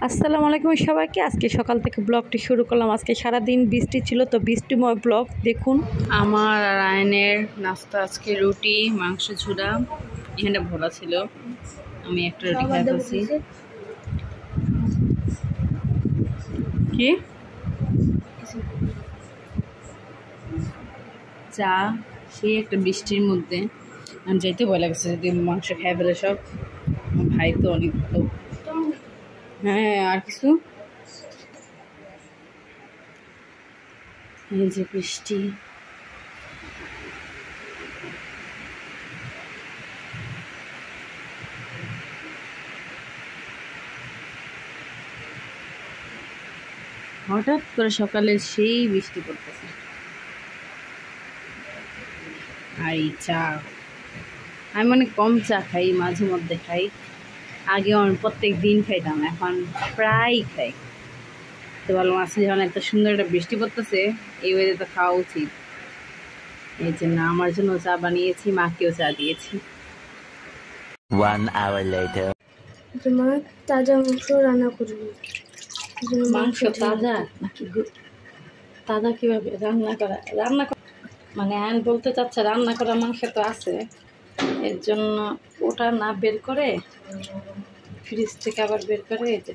আসসালামু আলাইকুম সবাইকে। আজকে সকাল থেকে ব্লগটি শুরু করলাম। আজকে সারাদিন বৃষ্টি ছিল, তো বৃষ্টিময় ব্লগ দেখুন। আমার আর আয়নের নাস্তা আজকে রুটি, মাংস ঝুড়া, এখানে ভরা ছিল। আমি একটা রুটি খাই ফেলছি। কি চা, সেই একটা বৃষ্টির মধ্যে আমি যাইতে ভয় লাগছে যদি মাংস খাই ফেলে সব। আমার ভাই তো অনেক ভালো। হ্যাঁ, আর কিছু এই যে বৃষ্টি, হঠাৎ করে সকালে সেই বৃষ্টি পড়তেছে। আর এই চা, আমি অনেক কম চা খাই, মাঝে মধ্যে খাই। আগে আমি প্রত্যেক দিন খাইতাম, এখন প্রায় খাই। তো ভালো আছে, যখন এত সুন্দর একটা বৃষ্টি পড়তেছে এই ওয়েদারে তো খাওয়া উচিত। এই জন্য আমার জন্য চা বানিয়েছি, মাকেও চা দিয়েছি। 1 hour later. তোমার তাজা মাংস রান্না করবি। মাংস তাজা নাকি? তাজা কিভাবে রান্না করা? মানে আইন বলতে চাচ্ছে রান্না করা মাংস তো আছে, এর জন্য ওটা না বের করে ফ্রিজ থেকে আবার বের করে এই যে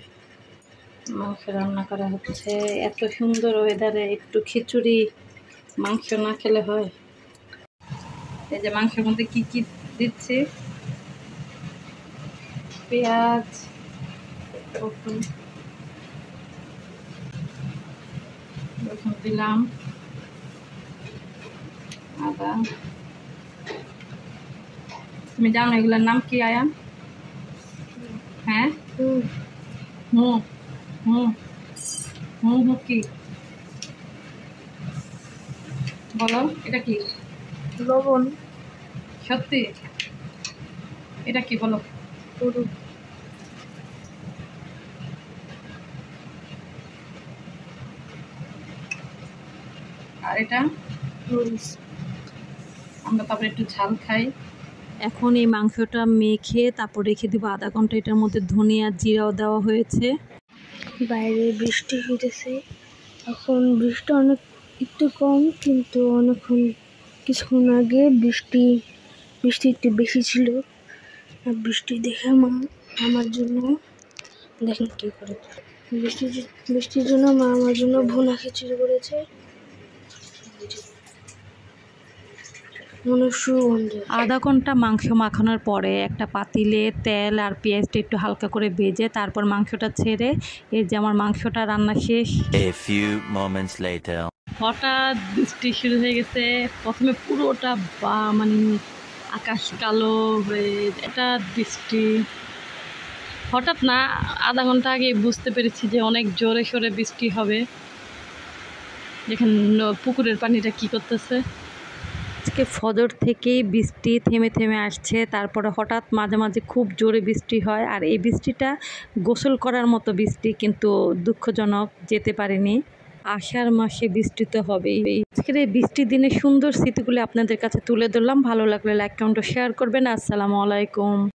মাংস রান্না করা হচ্ছে। এত সুন্দর ওয়েদারে একটু খিচুড়ি মাংস না খেলে হয়? এই যে মাংসের মধ্যে কি কি দিচ্ছি, পেঁয়াজ, রসুন দিলাম, আদা। তুমি জানো এগুলোর নাম কি আয়ান? হ্যাঁ, হুম হুম হুম হুম কি বলো? এটা কি? লবণ। সত্যি? এটা কি বলো? আর এটা আমরা তারপরে একটু ঝাল খাই। এখন এই মাংসটা মেখে তারপর রেখে দিব আধা ঘন্টা। এটার মধ্যে ধনিয়া জিরাও দেওয়া হয়েছে। বাইরে বৃষ্টি হইতেছে, এখন বৃষ্টি অনেক একটু কম, কিন্তু অনেকক্ষণ কিছুক্ষণ আগে বৃষ্টি একটু বেশি ছিল। আর বৃষ্টি দেখে মা আমার জন্য, দেখেন কী করে, বৃষ্টির জন্য মা আমার জন্য ভুনা খিচুড়ি করেছে। আধা ঘন্টা মাংস মাখানোর পরে একটা পাতিলে তেল আর পেঁয়াজটা একটু হালকা করে ভেজে তারপর মাংসটা ছেড়ে, এই যে আমার মাংসটা রান্না শেষ। A few moments later. হঠাৎ বৃষ্টি শুরু হয়ে গেছে। প্রথমে পুরোটা মানে আকাশ কালো হয়ে, এটা বৃষ্টি হঠাৎ না, আধা ঘন্টা আগে বুঝতে পেরেছি যে অনেক জোরে সোরে বৃষ্টি হবে। যেখানে পুকুরের পানিটা কি করতেছে। আজকে ফজর থেকেই বৃষ্টি থেমে থেমে আসছে, তারপরে হঠাৎ মাঝে মাঝে খুব জোরে বৃষ্টি হয়। আর এই বৃষ্টিটা গোসল করার মতো বৃষ্টি, কিন্তু দুঃখজনক যেতে পারেনি। আষাঢ় মাসে বৃষ্টি তো হবেই। আজকের এই বৃষ্টির দিনে সুন্দর স্মৃতিগুলি আপনাদের কাছে তুলে ধরলাম। ভালো লাগলে লাইক কমেন্ট শেয়ার করবেন। আসসালামু আলাইকুম।